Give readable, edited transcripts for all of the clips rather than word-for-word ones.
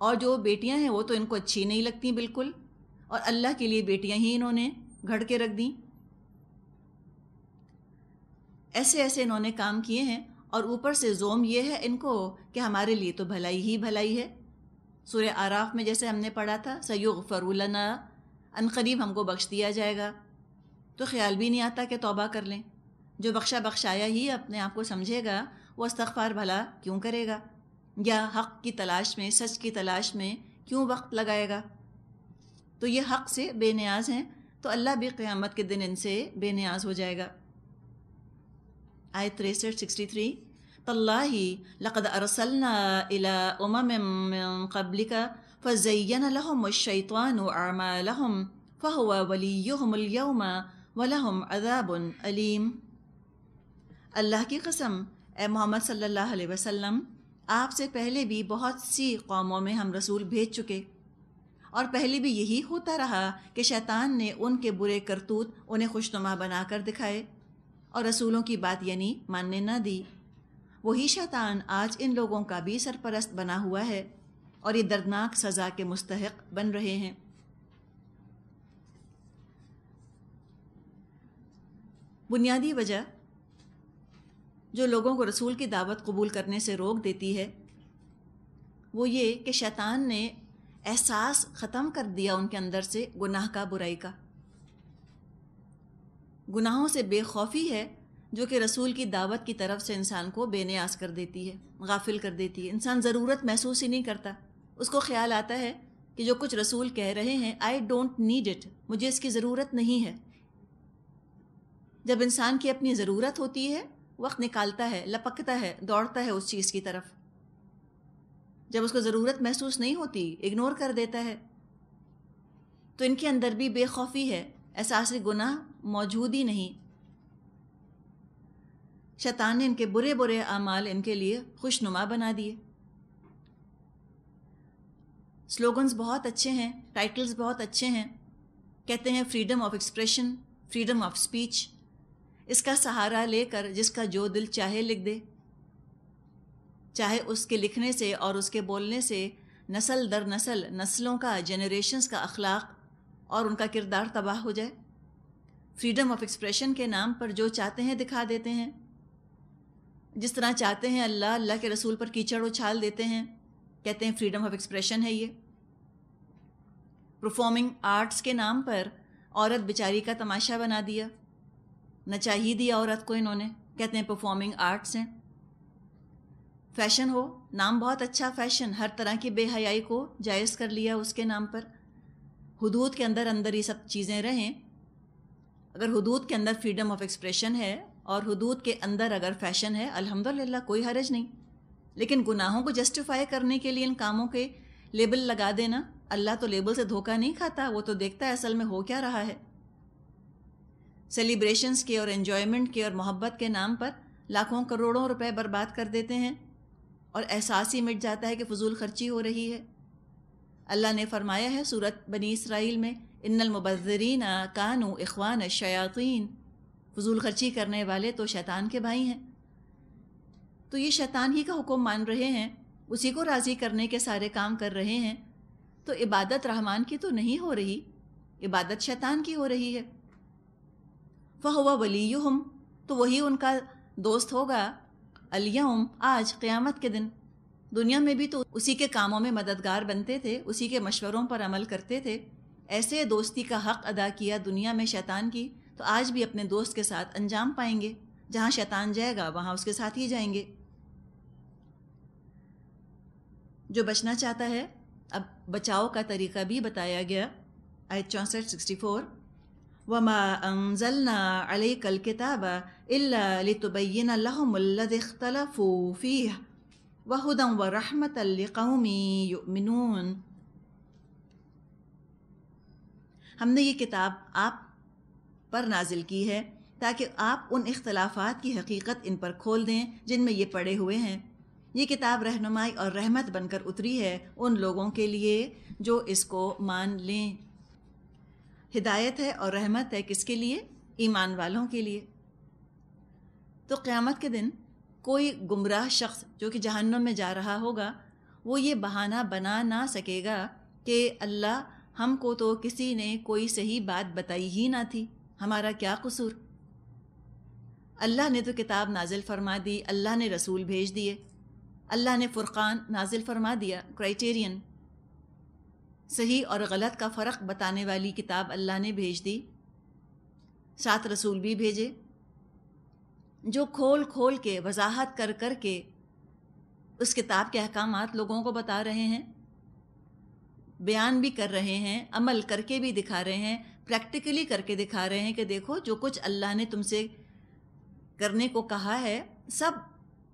اور جو بیٹیاں ہیں وہ تو ان کو اچھی نہیں لگتی بالکل، اور اللہ کے لیے بیٹیاں ہی انہوں نے گھڑ کے رکھ دیں۔ ایسے ایسے انہوں نے کام کیے ہیں، اور اوپر سے زوم یہ ہے ان کو کہ ہمارے لیے تو بھلائی ہی بھلائی ہے۔ سورہ آراف میں جیسے ہم نے پڑھا تھا سیغفر لنا، ان قریب ہم کو بخش دیا جائے گا، تو خیال بھی نہیں آتا کہ توبہ کر لیں۔ جو بخشا بخشایا ہی اپنے آپ کو سمجھے گا وہ استغفار بھلا کیوں کرے گا، یا حق کی تلاش میں، سچ کی تلاش میں کیوں وقت لگائے گا؟ تو یہ حق سے بے نیاز ہیں، تو اللہ بھی قیامت کے دن ان سے بے نیاز ہو جائے گا۔ آیت 63 تاللہ لقد ارسلنا الى من قبلك فزین لهم الشیطان اعمالهم فهو ولیہم اليوم ولہم عذاب علیم۔ اللہ کی قسم اے محمد صلی اللہ علیہ وسلم، آپ سے پہلے بھی بہت سی قوموں میں ہم رسول بھیج چکے، اور پہلے بھی یہی ہوتا رہا کہ شیطان نے ان کے برے کرتوت انہیں خوشنما بنا کر دکھائے اور رسولوں کی بات یعنی ماننے نہ دی۔ وہی شیطان آج ان لوگوں کا بھی سرپرست بنا ہوا ہے، اور یہ دردناک سزا کے مستحق بن رہے ہیں۔ بنیادی وجہ جو لوگوں کو رسول کی دعوت قبول کرنے سے روک دیتی ہے وہ یہ کہ شیطان نے احساس ختم کر دیا ان کے اندر سے گناہ کا، برائی کا۔ گناہوں سے بے خوفی ہے جو کہ رسول کی دعوت کی طرف سے انسان کو بے نیاز کر دیتی ہے، غافل کر دیتی ہے۔ انسان ضرورت محسوس ہی نہیں کرتا، اس کو خیال آتا ہے کہ جو کچھ رسول کہہ رہے ہیں آئی ڈونٹ نیڈ اٹ، مجھے اس کی ضرورت نہیں ہے۔ جب انسان کی اپنی ضرورت ہوتی ہے وقت نکالتا ہے، لپکتا ہے، دوڑتا ہے اس چیز کی طرف۔ جب اس کو ضرورت محسوس نہیں ہوتی اگنور کر دیتا ہے۔ تو ان کے اندر بھی بے خوفی ہے، احساس گناہ موجود ہی نہیں۔ شیطان نے ان کے برے برے اعمال ان کے لیے خوشنما بنا دیے۔ سلوگنز بہت اچھے ہیں، ٹائٹلز بہت اچھے ہیں، کہتے ہیں freedom of expression, freedom of speech, اس کا سہارا لے کر جس کا جو دل چاہے لکھ دے، چاہے اس کے لکھنے سے اور اس کے بولنے سے نسل در نسل، نسلوں کا، جنریشنز کا اخلاق اور ان کا کردار تباہ ہو جائے۔ فریڈم آف ایکسپریشن کے نام پر جو چاہتے ہیں دکھا دیتے ہیں، جس طرح چاہتے ہیں اللہ کے رسول پر کیچڑ اچھال دیتے ہیں، کہتے ہیں فریڈم آف ایکسپریشن ہے یہ۔ پرفارمنگ آرٹس کے نام پر عورت بیچاری کا تماشا بنا دیا، نچا ہی دیا عورت کو انہوں نے، کہتے ہیں پرفارمنگ آرٹس ہیں۔ فیشن ہو، نام بہت اچھا فیشن، ہر طرح کی بے حیائی کو جائز کر لیا اس کے نام پر۔ حدود کے اندر اندر یہ سب چیزیں رہیں۔ اگر حدود کے اندر فریڈم آف ایکسپریشن ہے اور حدود کے اندر اگر فیشن ہے، الحمدللہ کوئی حرج نہیں، لیکن گناہوں کو جسٹیفائی کرنے کے لیے ان کاموں کے لیبل لگا دینا، اللہ تو لیبل سے دھوکہ نہیں کھاتا، وہ تو دیکھتا ہے اصل میں ہو کیا رہا ہے۔ سیلیبریشنز کے اور انجوائمنٹ کے اور محبت کے نام پر لاکھوں کروڑوں روپے برباد کر دیتے ہیں، اور احساس ہی مٹ جاتا ہے کہ فضول خرچی ہو رہی ہے۔ اللہ نے فرمایا ہے سورۃ بنی اسرائیل میں، ان المبذرین کانوا اخوان الشیاطین، فضول خرچی کرنے والے تو شیطان کے بھائی ہیں۔ تو یہ شیطان ہی کا حکم مان رہے ہیں، اسی کو راضی کرنے کے سارے کام کر رہے ہیں، تو عبادت رحمان کی تو نہیں ہو رہی، عبادت شیطان کی ہو رہی ہے۔ فَهُوَ وَلِيُّهُمْ، تو وہی ان کا دوست ہوگا، الیوم، آج، قیامت کے دن۔ دنیا میں بھی تو اسی کے کاموں میں مددگار بنتے تھے، اسی کے مشوروں پر عمل کرتے تھے، ایسے دوستی کا حق ادا کیا دنیا میں شیطان کی، تو آج بھی اپنے دوست کے ساتھ انجام پائیں گے، جہاں شیطان جائے گا وہاں اس کے ساتھ ہی جائیں گے۔ جو بچنا چاہتا ہے، اب بچاؤ کا طریقہ بھی بتایا گیا، آیت 64 وَمَا أَنزَلْنَا عَلَيْكَ الْكِتَابَ إِلَّا لِتُبَيِّنَ لَهُمُ الَّذِي اخْتَلَفُوا فِيهِ وَهُدًى وَرَحْمَةً لِقَوْمٍ يُؤْمِنُونَ۔ ہم نے یہ کتاب آپ پر نازل کی ہے تاکہ آپ ان اختلافات کی حقیقت ان پر کھول دیں جن میں یہ پڑے ہوئے ہیں۔ یہ کتاب رہنمائی اور رحمت بن کر اتری ہے ان لوگوں کے لیے جو اس کو مان لیں۔ ہدایت ہے اور رحمت ہے کس کے لیے؟ ایمان والوں کے لیے۔ تو قیامت کے دن کوئی گمراہ شخص جو کہ جہنم میں جا رہا ہوگا، وہ یہ بہانہ بنا نہ سکے گا کہ اللہ ہم کو تو کسی نے کوئی صحیح بات بتائی ہی نہ تھی، ہمارا کیا قصور؟ اللہ نے تو کتاب نازل فرما دی، اللہ نے رسول بھیج دیے، اللہ نے فرقان نازل فرما دیا، کرائٹیرین صحیح اور غلط کا فرق بتانے والی کتاب اللہ نے بھیج دی، ساتھ رسول بھی بھیجے جو کھول کھول کے وضاحت کر کر کے اس کتاب کے احکامات لوگوں کو بتا رہے ہیں، بیان بھی کر رہے ہیں، عمل کر کے بھی دکھا رہے ہیں، پریکٹیکلی کر کے دکھا رہے ہیں کہ دیکھو جو کچھ اللہ نے تم سے کرنے کو کہا ہے سب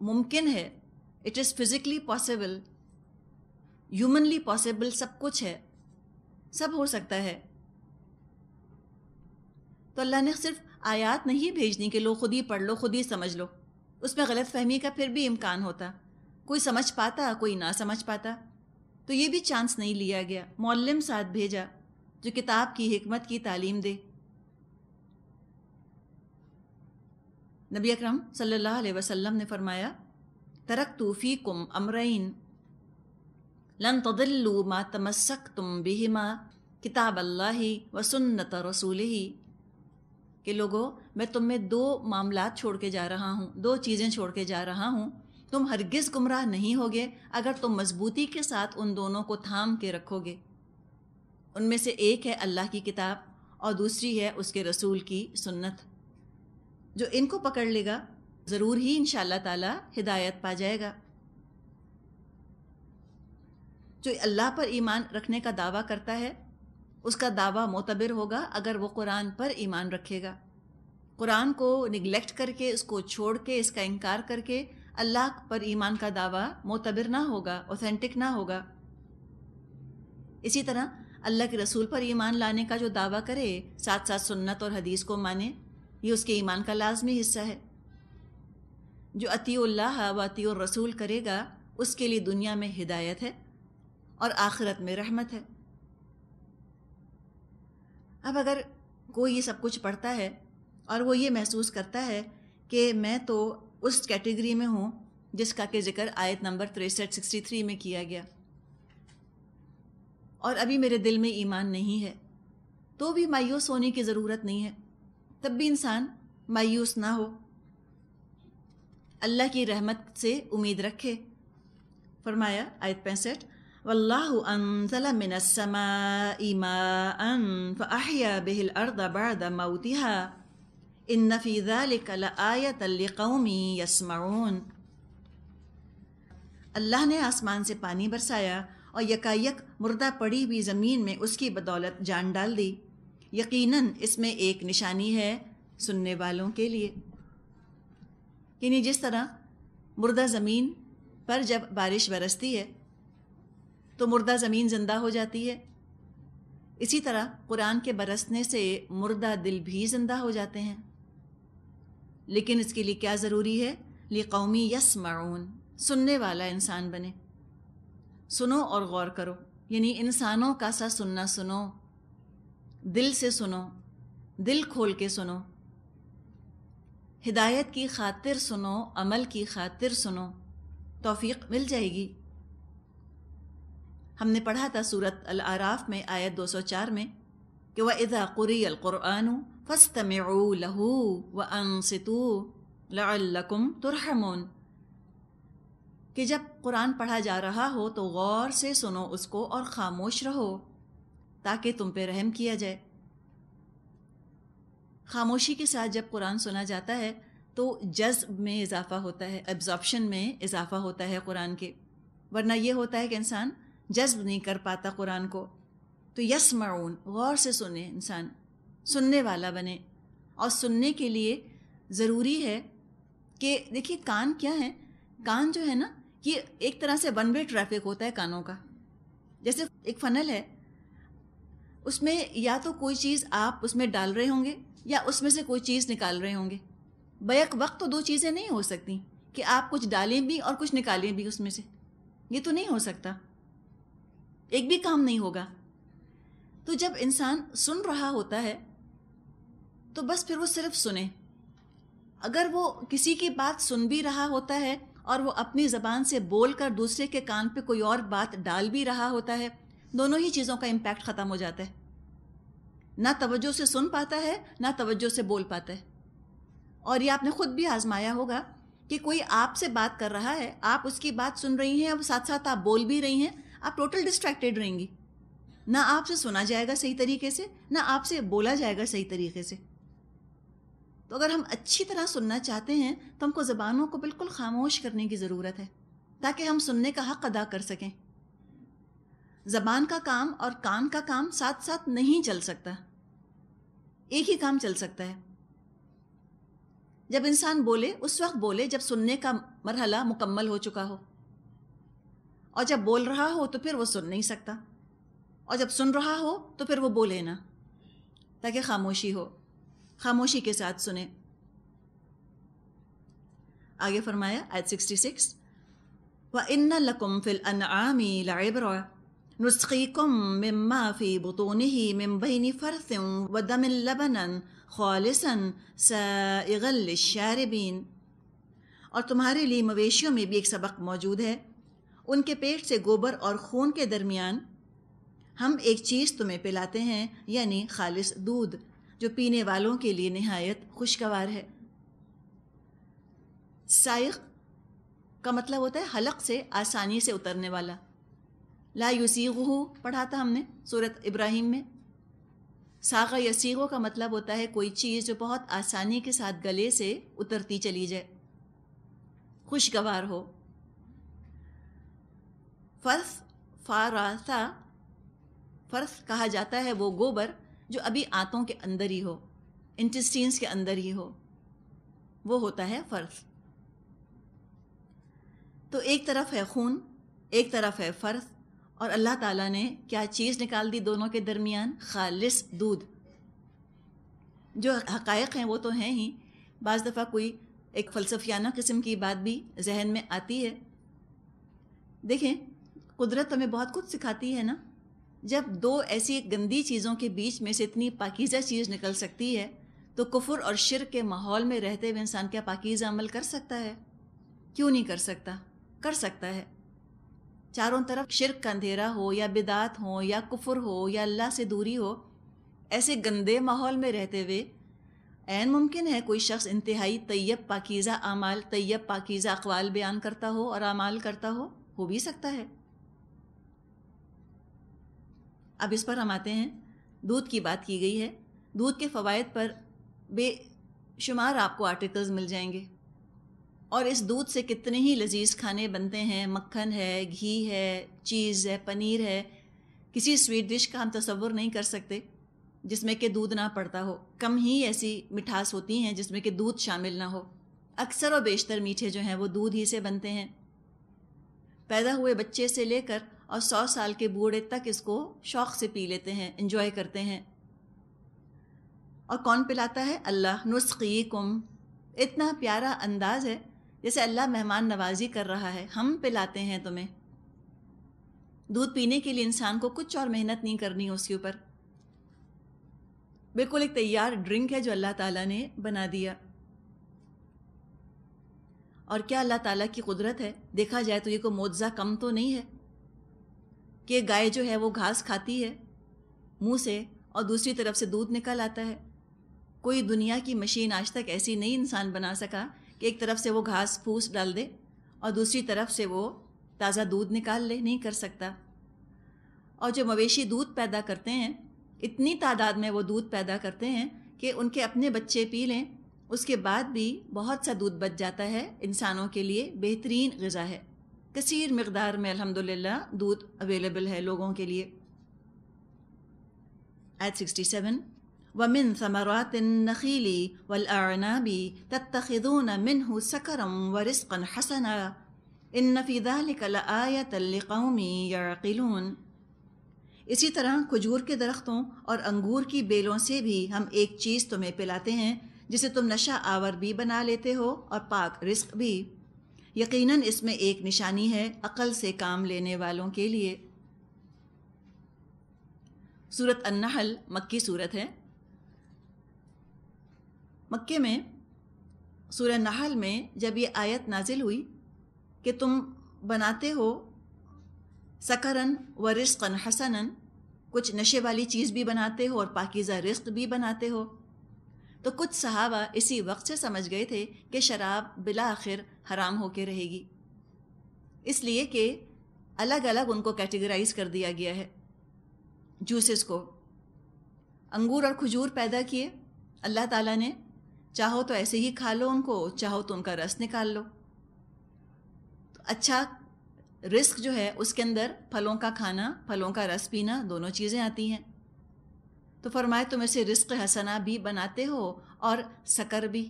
ممکن ہے، it is physically possible, humanly possible, سب کچھ ہے، سب ہو سکتا ہے۔ تو اللہ نے صرف آیات نہیں بھیجنی کہ لو خود ہی پڑھ لو، خود ہی سمجھ لو، اس میں غلط فہمی کا پھر بھی امکان ہوتا، کوئی سمجھ پاتا کوئی نہ سمجھ پاتا، تو یہ بھی چانس نہیں لیا گیا، معلم ساتھ بھیجا جو کتاب کی حکمت کی تعلیم دے۔ نبی اکرم صلی اللہ علیہ وسلم نے فرمایا ترکت فیکم امرین لن تضلوا ما تمسکتم بہما کتاب اللہ و سنت رسولہ، کہ لوگوں میں تم میں دو معاملات چھوڑ کے جا رہا ہوں، دو چیزیں چھوڑ کے جا رہا ہوں، تم ہرگز گمراہ نہیں ہوگے اگر تم مضبوطی کے ساتھ ان دونوں کو تھام کے رکھو گے۔ ان میں سے ایک ہے اللہ کی کتاب اور دوسری ہے اس کے رسول کی سنت۔ جو ان کو پکڑ لے گا ضرور ہی انشاءاللہ تعالی ہدایت پا جائے گا۔ جو اللہ پر ایمان رکھنے کا دعویٰ کرتا ہے اس کا دعویٰ معتبر ہوگا اگر وہ قرآن پر ایمان رکھے گا۔ قرآن کو نگلیکٹ کر کے، اس کو چھوڑ کے، اس کا انکار کر کے اللہ پر ایمان کا دعویٰ معتبر نہ ہوگا، اوتھینٹک نہ ہوگا۔ اسی طرح اللہ کے رسول پر ایمان لانے کا جو دعویٰ کرے ساتھ ساتھ سنت اور حدیث کو مانے، یہ اس کے ایمان کا لازمی حصہ ہے۔ جو اطیع اللہ و اطیع الرسول کرے گا اس کے لیے دنیا میں ہدایت ہے اور آخرت میں رحمت ہے۔ اب اگر کوئی یہ سب کچھ پڑھتا ہے اور وہ یہ محسوس کرتا ہے کہ میں تو اس کیٹیگری میں ہوں جس کا کہ ذکر آیت نمبر 63 میں کیا گیا، اور ابھی میرے دل میں ایمان نہیں ہے، تو بھی مایوس ہونے کی ضرورت نہیں ہے، تب بھی انسان مایوس نہ ہو، اللہ کی رحمت سے امید رکھے۔ فرمایا آیت 65 وَاللَّهُ أَنزَلَ مِنَ السَّمَاءِ مَاءً فَأَحْيَا بِهِ الْأَرْضَ بَعْدَ مَوْتِهَا إِنَّ فِي ذَلِكَ لَآيَةً لِقَوْمٍ يَسْمَعُونَ۔ اللہ نے آسمان سے پانی برسایا اور یکایک مردہ پڑی ہوئی زمین میں اس کی بدولت جان ڈال دی، یقیناً اس میں ایک نشانی ہے سننے والوں کے لیے۔ یعنی جس طرح مردہ زمین پر جب بارش برستی ہے تو مردہ زمین زندہ ہو جاتی ہے، اسی طرح قرآن کے برسنے سے مردہ دل بھی زندہ ہو جاتے ہیں۔ لیکن اس کے لیے کیا ضروری ہے؟ لِقَوْمٍ يَسْمَعُونَ، سننے والا انسان بنے، سنو اور غور کرو، یعنی انسانوں کا سا سننا سنو، دل سے سنو، دل کھول کے سنو، ہدایت کی خاطر سنو، عمل کی خاطر سنو، توفیق مل جائے گی۔ ہم نے پڑھا تھا سورۃ الاعراف میں آیت 204 میں کہ وَإِذَا قُرِئَ الْقُرْآنُ فَاسْتَمِعُوا لَهُ وَأَنصِتُوا لَعَلَّكُمْ تُرْحَمُونَ، کہ جب قرآن پڑھا جا رہا ہو تو غور سے سنو اس کو اور خاموش رہو تاکہ تم پہ رحم کیا جائے۔ خاموشی کے ساتھ جب قرآن سنا جاتا ہے تو جذب میں اضافہ ہوتا ہے، ایبزارپشن میں اضافہ ہوتا ہے قرآن کے، ورنہ یہ ہوتا ہے کہ انسان جذب نہیں کر پاتا قرآن کو۔ تو یسمعون، غور سے سنے، انسان سننے والا بنے، اور سننے کے لیے ضروری ہے کہ دیکھیے کان کیا ہے، کان جو ہے نا یہ ایک طرح سے ون وے ٹریفک ہوتا ہے کانوں کا، جیسے ایک فنل ہے، اس میں یا تو کوئی چیز آپ اس میں ڈال رہے ہوں گے یا اس میں سے کوئی چیز نکال رہے ہوں گے، بیک وقت تو دو چیزیں نہیں ہو سکتی کہ آپ کچھ ڈالیں بھی اور کچھ نکالیں بھی اس میں سے، یہ تو نہیں ہو سکتا، ایک بھی کام نہیں ہوگا۔ تو جب انسان سن رہا ہوتا ہے تو بس پھر وہ صرف سنے، اگر وہ کسی کی بات سن بھی رہا ہوتا ہے اور وہ اپنی زبان سے بول کر دوسرے کے کان پہ کوئی اور بات ڈال بھی رہا ہوتا ہے، دونوں ہی چیزوں کا امپیکٹ ختم ہو جاتا ہے. نہ توجہ سے سن پاتا ہے، نہ توجہ سے بول پاتا ہے. اور یہ آپ نے خود بھی آزمایا ہوگا کہ کوئی آپ سے بات کر رہا ہے، آپ اس کی بات سن رہی ہیں اور ساتھ ساتھ آپ بول بھی رہی ہیں، آپ ٹوٹل ڈسٹریکٹیڈ رہیں گی. نہ آپ سے سنا جائے گا صحیح طریقے سے، نہ آپ سے بولا جائے گا صحیح طریقے سے. تو اگر ہم اچھی طرح سننا چاہتے ہیں تو ہم کو زبانوں کو بالکل خاموش کرنے کی ضرورت ہے تاکہ ہم سننے کا حق ادا کر سکیں. زبان کا کام اور کان کا کام ساتھ ساتھ نہیں چل سکتا، ایک ہی کام چل سکتا ہے. جب انسان بولے اس وقت بولے جب سننے کا مرحلہ مکمل ہو چکا ہو، اور جب بول رہا ہو تو پھر وہ سن نہیں سکتا، اور جب سن رہا ہو تو پھر وہ بولے نہ، تاکہ خاموشی ہو، خاموشی کے ساتھ سنیں. آگے فرمایا آیت 66 وَإِنَّ لَكُمْ فِي الْأَنْعَامِ لَعِبْرَةً نُسْقِيكُم مِّمَّا فِي بُطُونِهِ مِن بَيْنِ فَرْثٍ وَدَمٍ لَبَنًا خَالِصًا سَائِغًا لِلشَّارِبِينَ. اور تمہارے لیے مویشیوں میں بھی ایک سبق موجود ہے، ان کے پیٹ سے گوبر اور خون کے درمیان ہم ایک چیز تمہیں پلاتے ہیں، یعنی خالص دودھ جو پینے والوں کے لیے نہایت خوشگوار ہے. سائغ کا مطلب ہوتا ہے حلق سے آسانی سے اترنے والا. لا یسیغہ پڑھا تھا ہم نے سورۃ ابراہیم میں. ساغ یسیغو کا مطلب ہوتا ہے کوئی چیز جو بہت آسانی کے ساتھ گلے سے اترتی چلی جائے، خوشگوار ہو. فرث فاراتھا، فرث کہا جاتا ہے وہ گوبر جو ابھی آنتوں کے اندر ہی ہو، انٹسٹینز کے اندر ہی ہو، وہ ہوتا ہے فرث. تو ایک طرف ہے خون، ایک طرف ہے فرث، اور اللہ تعالیٰ نے کیا چیز نکال دی دونوں کے درمیان؟ خالص دودھ. جو حقائق ہیں وہ تو ہیں ہی، بعض دفعہ کوئی ایک فلسفیانہ قسم کی بات بھی ذہن میں آتی ہے. دیکھیں قدرت ہمیں بہت کچھ سکھاتی ہے نا. جب دو ایسی گندی چیزوں کے بیچ میں سے اتنی پاکیزہ چیز نکل سکتی ہے تو کفر اور شرک کے ماحول میں رہتے ہوئے انسان کیا پاکیزہ عمل کر سکتا ہے؟ کیوں نہیں کر سکتا؟ کر سکتا ہے. چاروں طرف شرک کا اندھیرا ہو یا بدعت ہو یا کفر ہو یا اللہ سے دوری ہو، ایسے گندے ماحول میں رہتے ہوئے عین ممکن ہے کوئی شخص انتہائی طیب پاکیزہ اعمال، طیب پاکیزہ اقوال بیان کرتا ہو اور اعمال کرتا ہو بھی سکتا ہے. اب اس پر ہم آتے ہیں. دودھ کی بات کی گئی ہے، دودھ کے فوائد پر بے شمار آپ کو آرٹیکلز مل جائیں گے، اور اس دودھ سے کتنے ہی لذیذ کھانے بنتے ہیں. مکھن ہے، گھی ہے، چیز ہے، پنیر ہے. کسی سویٹ ڈش کا ہم تصور نہیں کر سکتے جس میں کہ دودھ نہ پڑتا ہو. کم ہی ایسی مٹھاس ہوتی ہیں جس میں کہ دودھ شامل نہ ہو. اکثر و بیشتر میٹھے جو ہیں وہ دودھ ہی سے بنتے ہیں. پیدا ہوئے بچے سے لے کر اور 100 سال کے بوڑھے تک اس کو شوق سے پی لیتے ہیں، انجوائے کرتے ہیں. اور کون پلاتا ہے؟ اللہ. نسقیکم، اتنا پیارا انداز ہے جیسے اللہ مہمان نوازی کر رہا ہے. ہم پلاتے ہیں تمہیں. دودھ پینے کے لیے انسان کو کچھ اور محنت نہیں کرنی اس کے اوپر، بالکل ایک تیار ڈرنک ہے جو اللہ تعالیٰ نے بنا دیا. اور کیا اللہ تعالیٰ کی قدرت ہے؟ دیکھا جائے تو یہ کوئی معجزہ کم تو نہیں ہے کہ گائے جو ہے وہ گھاس کھاتی ہے منہ سے اور دوسری طرف سے دودھ نکل آتا ہے. کوئی دنیا کی مشین آج تک ایسی نہیں انسان بنا سکا کہ ایک طرف سے وہ گھاس پھوس ڈال دے اور دوسری طرف سے وہ تازہ دودھ نکال لے. نہیں کر سکتا. اور جو مویشی دودھ پیدا کرتے ہیں، اتنی تعداد میں وہ دودھ پیدا کرتے ہیں کہ ان کے اپنے بچے پی لیں، اس کے بعد بھی بہت سا دودھ بچ جاتا ہے. انسانوں کے لیے بہترین غذا ہے. کثیر مقدار میں الحمدللہ دودھ اویلیبل ہے لوگوں کے لیے. آیت 67 وَمِن ثَمَرَاتِ النَّخِيلِ وَالْأَعْنَابِ تَتَّخِذُونَ مِنْهُ سَكَرًا وَرِزْقًا حَسَنًا إِنَّ فِي ذَلِكَ لَآيَةً لِقَوْمٍ يَعْقِلُونَ. اسی طرح کھجور کے درختوں اور انگور کی بیلوں سے بھی ہم ایک چیز تمہیں پلاتے ہیں جسے تم نشہ آور بھی بنا لیتے ہو اور پاک رزق بھی. یقیناً اس میں ایک نشانی ہے عقل سے کام لینے والوں کے لیے. سورۃ النحل مکی سورت ہے. مکے میں سورہ نحل میں جب یہ آیت نازل ہوئی کہ تم بناتے ہو سکرن و رزقن حسنن، کچھ نشے والی چیز بھی بناتے ہو اور پاکیزہ رزق بھی بناتے ہو۔ تو کچھ صحابہ اسی وقت سے سمجھ گئے تھے کہ شراب بالآخر حرام ہو کے رہے گی، اس لیے کہ الگ الگ ان کو کیٹیگرائز کر دیا گیا ہے۔ جوسز کو انگور اور کھجور پیدا کیے اللہ تعالیٰ نے، چاہو تو ایسے ہی کھا لو ان کو، چاہو تو ان کا رس نکال لو۔ تو اچھا رزق جو ہے اس کے اندر پھلوں کا کھانا، پھلوں کا رس پینا، دونوں چیزیں آتی ہیں۔ تو فرمائے تم اسے رزق حسنہ بھی بناتے ہو اور سکر بھی۔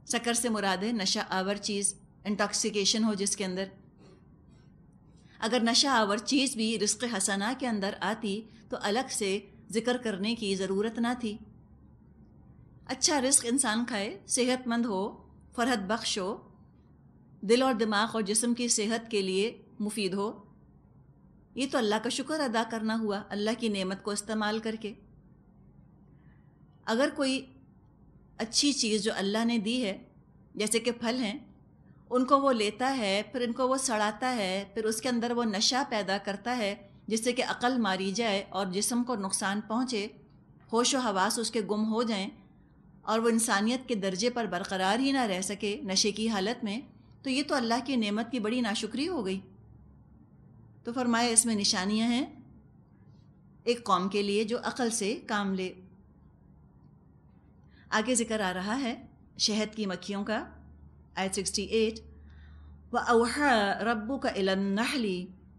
سکر سے مراد ہے نشہ آور چیز، انٹاکسیکیشن ہو جس کے اندر۔ اگر نشہ آور چیز بھی رزق حسنہ کے اندر آتی تو الگ سے ذکر کرنے کی ضرورت نہ تھی۔ اچھا رزق انسان کھائے، صحت مند ہو، فرحت بخش ہو، دل اور دماغ اور جسم کی صحت کے لیے مفید ہو، یہ تو اللہ کا شکر ادا کرنا ہوا، اللہ کی نعمت کو استعمال کر کے۔ اگر کوئی اچھی چیز جو اللہ نے دی ہے، جیسے کہ پھل ہیں، ان کو وہ لیتا ہے، پھر ان کو وہ سڑاتا ہے، پھر اس کے اندر وہ نشہ پیدا کرتا ہے جس سے کہ عقل ماری جائے اور جسم کو نقصان پہنچے، ہوش و حواس اس کے گم ہو جائیں اور وہ انسانیت کے درجے پر برقرار ہی نہ رہ سکے نشے کی حالت میں، تو یہ تو اللہ کی نعمت کی بڑی ناشکری ہو گئی۔ تو فرمایا اس میں نشانیاں ہیں ایک قوم کے لیے جو عقل سے کام لے۔ آگے ذکر آ رہا ہے شہد کی مکھیوں کا، آیت 68، وَأَوْحَىٰ رَبُّكَ إِلَى النَّحْلِ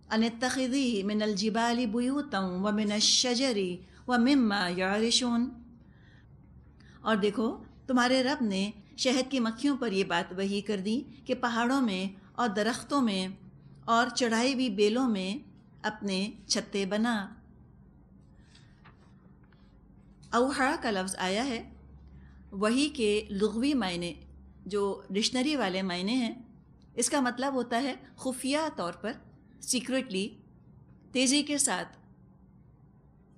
أَنِ اتَّخِذِي مِنَ الْجِبَالِ بُيُوتًا وَمِنَ الشَّجَرِ وَمِمَّا يَعْرِشُونَ۔ اور دیکھو تمہارے رب نے شہد کی مکھیوں پر یہ بات وحی کر دی کہ پہاڑوں میں اور درختوں میں اور چڑھائی ہوئی بیلوں میں اپنے چھتے بنا۔ اوحا کا لفظ آیا ہے، وحی کے لغوی معنی جو ڈکشنری والے معنی ہیں، اس کا مطلب ہوتا ہے خفیہ طور پر، سیکریٹلی، تیزی کے ساتھ،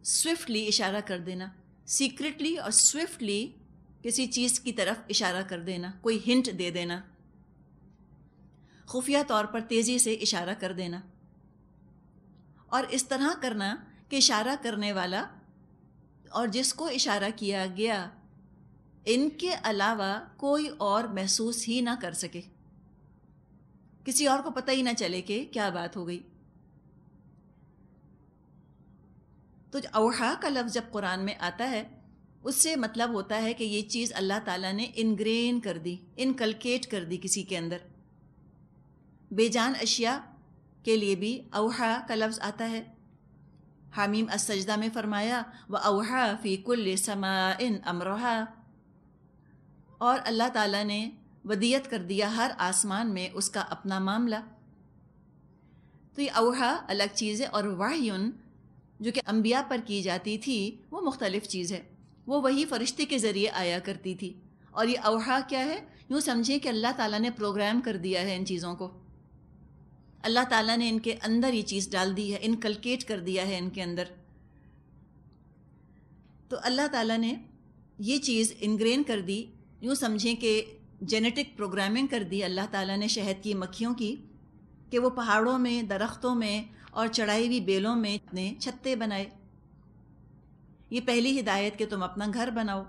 سوئفٹلی اشارہ کر دینا، سیکریٹلی اور سوئفٹلی کسی چیز کی طرف اشارہ کر دینا، کوئی ہنٹ دے دینا، خفیہ طور پر تیزی سے اشارہ کر دینا، اور اس طرح کرنا کہ اشارہ کرنے والا اور جس کو اشارہ کیا گیا ان کے علاوہ کوئی اور محسوس ہی نہ کر سکے، کسی اور کو پتہ ہی نہ چلے کہ کیا بات ہو گئی۔ تو اوحا کا لفظ جب قرآن میں آتا ہے اس سے مطلب ہوتا ہے کہ یہ چیز اللہ تعالیٰ نے انگرین کر دی، انکلکیٹ کر دی کسی کے اندر۔ بے جان اشیاء کے لیے بھی اوحا کا لفظ آتا ہے۔ حامیم السجدہ میں فرمایا وَأَوْحَىٰ فِي كُلِّ سَمَاءٍ أَمْرَهَا، اور اللہ تعالیٰ نے ودیت کر دیا ہر آسمان میں اس کا اپنا معاملہ۔ تو یہ اوحا الگ چیز ہے، اور وحیٌ جو کہ انبیاء پر کی جاتی تھی وہ مختلف چیز ہے، وہ وہی فرشتے کے ذریعے آیا کرتی تھی، اور یہ اوحا کیا ہے؟ یوں سمجھیں کہ اللہ تعالیٰ نے پروگرام کر دیا ہے ان چیزوں کو، اللہ تعالیٰ نے ان کے اندر یہ چیز ڈال دی ہے، انکلکیٹ کر دیا ہے ان کے اندر۔ تو اللہ تعالیٰ نے یہ چیز انگرین کر دی، یوں سمجھیں کہ جینیٹک پروگرامنگ کر دی اللہ تعالیٰ نے شہد کی مکھیوں کی، کہ وہ پہاڑوں میں، درختوں میں اور چڑھائی ہوئی بیلوں میں اپنے چھتے بنائے۔ یہ پہلی ہدایت کہ تم اپنا گھر بناؤ۔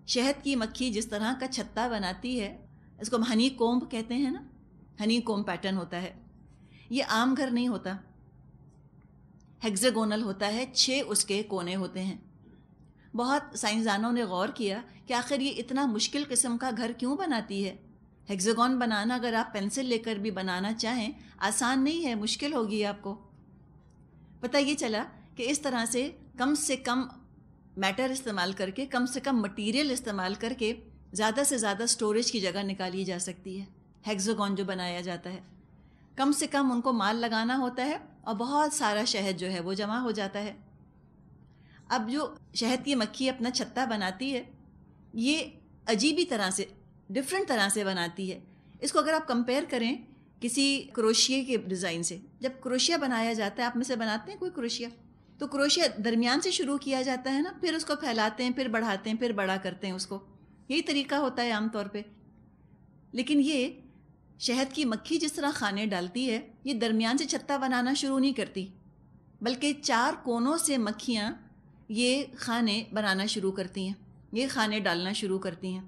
شہد کی مکھی جس طرح کا چھتا بناتی ہے، اس کو ہم ہنی کومب کہتے ہیں نا، ہنی کومب پیٹرن ہوتا ہے، یہ عام گھر نہیں ہوتا، ہیگزاگونل ہوتا ہے، 6 اس کے کونے ہوتے ہیں۔ بہت سائنسدانوں نے غور کیا کہ آخر یہ اتنا مشکل قسم کا گھر کیوں بناتی ہے۔ ہیگزاگون بنانا اگر آپ پینسل لے کر بھی بنانا چاہیں آسان نہیں ہے، مشکل ہوگی آپ کو۔ پتہ یہ چلا کہ اس طرح سے کم میٹر استعمال کر کے، کم سے کم مٹیریل استعمال کر کے زیادہ سے زیادہ سٹوریج کی جگہ نکالی جا سکتی ہے۔ ہیگزاگون جو بنایا جاتا ہے، کم سے کم ان کو مال لگانا ہوتا ہے اور بہت سارا شہد جو ہے وہ جمع ہو جاتا ہے۔ اب جو شہد کی مکھی اپنا چھتا بناتی ہے، یہ عجیبی طرح سے، ڈفرینٹ طرح سے بناتی ہے۔ اس کو اگر آپ کمپیئر کریں کسی کروشیے کے ڈیزائن سے، جب کروشیا بنایا جاتا ہے، آپ میں سے بناتے ہیں کوئی کروشیا؟ تو کروشیا درمیان سے شروع کیا جاتا ہے نا، پھر اس کو پھیلاتے ہیں، پھر بڑھاتے ہیں، پھر بڑا کرتے ہیں اس کو، یہی طریقہ ہوتا ہے عام طور پہ۔ لیکن یہ شہد کی مکھی جس طرح کھانے ڈالتی ہے، یہ درمیان سے چھتا بنانا شروع نہیں کرتی، بلکہ 4 کونوں سے مکھیاں یہ کھانے بنانا شروع کرتی ہیں، یہ کھانے ڈالنا شروع کرتی ہیں،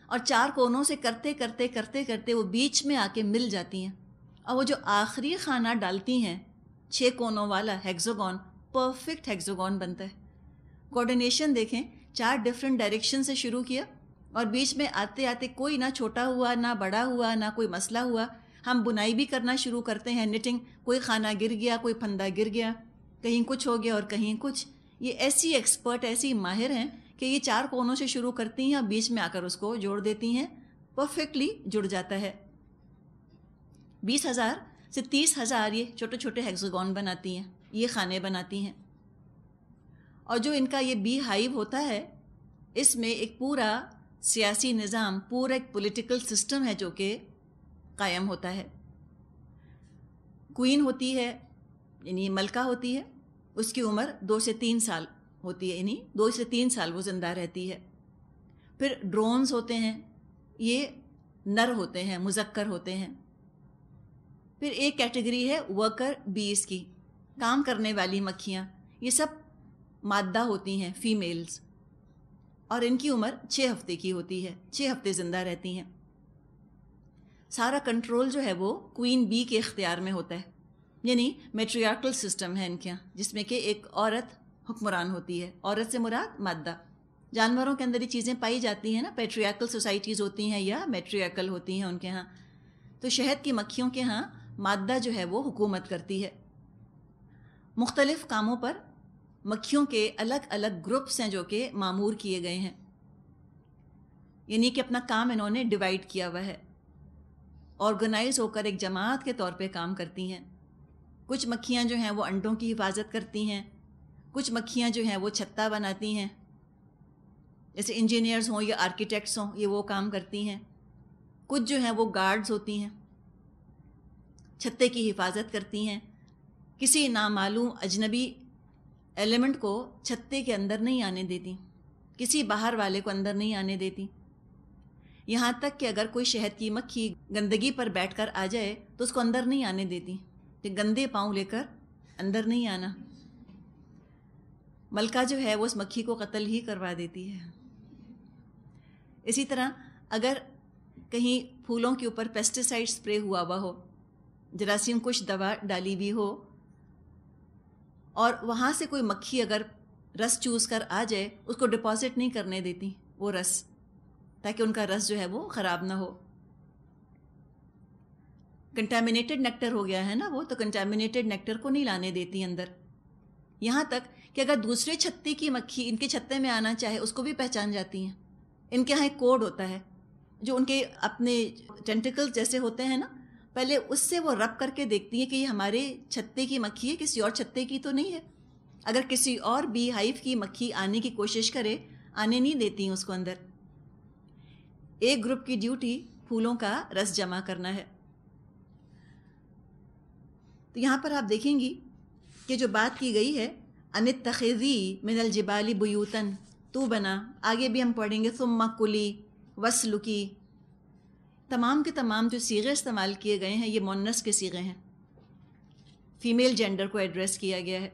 اور 4 کونوں سے کرتے کرتے کرتے کرتے وہ بیچ میں آ کے مل جاتی ہیں، اور وہ جو آخری کھانا ڈالتی ہیں 6 کونوں والا ہیگزاگون، پرفیکٹ ہیگزاگون بنتا ہے۔ کوآرڈینیشن دیکھیں، 4 ڈیفرنٹ ڈائریکشن سے شروع کیا اور بیچ میں آتے آتے کوئی نہ چھوٹا ہوا نہ بڑا ہوا نہ کوئی مسئلہ ہوا۔ ہم بنائی بھی کرنا شروع کرتے ہیں، نٹنگ، کوئی خانہ گر گیا، کوئی پھندا گر گیا، کہیں کچھ ہو گیا اور کہیں کچھ۔ یہ ایسی ایکسپرٹ، ایسی ماہر ہیں کہ یہ 4 کونوں سے شروع کرتی ہیں اور بیچ میں آ کر اس کو جوڑ دیتی ہیں، پرفیکٹلی جڑ جاتا ہے۔ 20,000 سے 30,000 یہ چھوٹے چھوٹے ہیگزاگون بناتی ہیں، یہ خانے بناتی ہیں۔ اور جو ان کا یہ بی ہائیو ہوتا ہے، اس میں ایک پورا سیاسی نظام، پورا ایک پولیٹیکل سسٹم ہے جو کہ قائم ہوتا ہے۔ کوئین ہوتی ہے، یعنی ملکہ ہوتی ہے، اس کی عمر 2 سے 3 سال ہوتی ہے، یعنی 2 سے 3 سال وہ زندہ رہتی ہے۔ پھر ڈرونز ہوتے ہیں، یہ نر ہوتے ہیں، مذکر ہوتے ہیں۔ پھر ایک کیٹیگری ہے ورکر بیز کی، کام کرنے والی مکھیاں، یہ سب مادہ ہوتی ہیں، فیمیلز، اور ان کی عمر 6 ہفتے کی ہوتی ہے، 6 ہفتے زندہ رہتی ہیں۔ سارا کنٹرول جو ہے وہ کوئین بی کے اختیار میں ہوتا ہے، یعنی میٹریارکل سسٹم ہے ان کے یہاں، جس میں کہ ایک عورت حکمران ہوتی ہے۔ عورت سے مراد مادہ۔ جانوروں کے اندر یہ چیزیں پائی جاتی ہیں نا، پیٹریارکل سوسائٹیز ہوتی ہیں یا میٹریارکل ہوتی ہیں ان کے ہاں۔ تو شہد کی مکھیوں کے ہاں مادہ جو ہے وہ حکومت کرتی ہے۔ مختلف کاموں پر مکھیوں کے الگ الگ گروپس ہیں جو کہ مامور کیے گئے ہیں، یعنی کہ اپنا کام انہوں نے ڈیوائیڈ کیا ہوا ہے، آرگنائز ہو کر ایک جماعت کے طور پہ کام کرتی ہیں۔ کچھ مکھیاں جو ہیں وہ انڈوں کی حفاظت کرتی ہیں، کچھ مکھیاں جو ہیں وہ چھتا بناتی ہیں، جیسے انجینئرز ہوں یا آرکیٹیکٹس ہوں، یہ وہ کام کرتی ہیں۔ کچھ جو ہیں وہ گارڈز ہوتی ہیں، چھتے کی حفاظت کرتی ہیں، کسی نامعلوم اجنبی ایلیمنٹ کو چھتے کے اندر نہیں آنے دیتی، کسی باہر والے کو اندر نہیں آنے دیتی۔ یہاں تک کہ اگر کوئی شہد کی مکھی گندگی پر بیٹھ کر آ جائے تو اس کو اندر نہیں آنے دیتی، کہ گندے پاؤں لے کر اندر نہیں آنا۔ ملکہ جو ہے وہ اس مکھی کو قتل ہی کروا دیتی ہے۔ اسی طرح اگر کہیں پھولوں کے اوپر پیسٹیسائڈ اسپرے ہوا ہو، جراثیم کش دوا ڈالی ہوئی ہو، اور وہاں سے کوئی مکھی اگر رس چوس کر آ جائے، اس کو ڈپازٹ نہیں کرنے دیتی وہ رس، تاکہ ان کا رس جو ہے وہ خراب نہ ہو۔ کنٹامینیٹڈ نیکٹر ہو گیا ہے نا وہ، تو کنٹامینیٹڈ نیکٹر کو نہیں لانے دیتی اندر۔ یہاں تک کہ اگر دوسرے چھتے کی مکھی ان کے چھتے میں آنا چاہے، اس کو بھی پہچان جاتی ہیں۔ ان کے یہاں ایک کوڈ ہوتا ہے، جو ان کے اپنے ٹینٹیکل جیسے ہوتے ہیں نا، پہلے اس سے وہ رب کر کے دیکھتی ہیں کہ یہ ہمارے چھتے کی مکھی ہے، کسی اور چھتے کی تو نہیں ہے۔ اگر کسی اور بی ہائیو کی مکھی آنے کی کوشش کرے، آنے نہیں دیتی ہیں اس کو اندر۔ ایک گروپ کی ڈیوٹی پھولوں کا رس جمع کرنا ہے۔ تو یہاں پر آپ دیکھیں گی کہ جو بات کی گئی ہے، ان اتخذی من الجبال بیوتن، تو بنا، آگے بھی ہم پڑھیں گے ثم کلی وسلکی، تمام کے تمام جو صیغے استعمال کیے گئے ہیں یہ مؤنث کے صیغے ہیں، فیمیل جینڈر کو ایڈریس کیا گیا ہے۔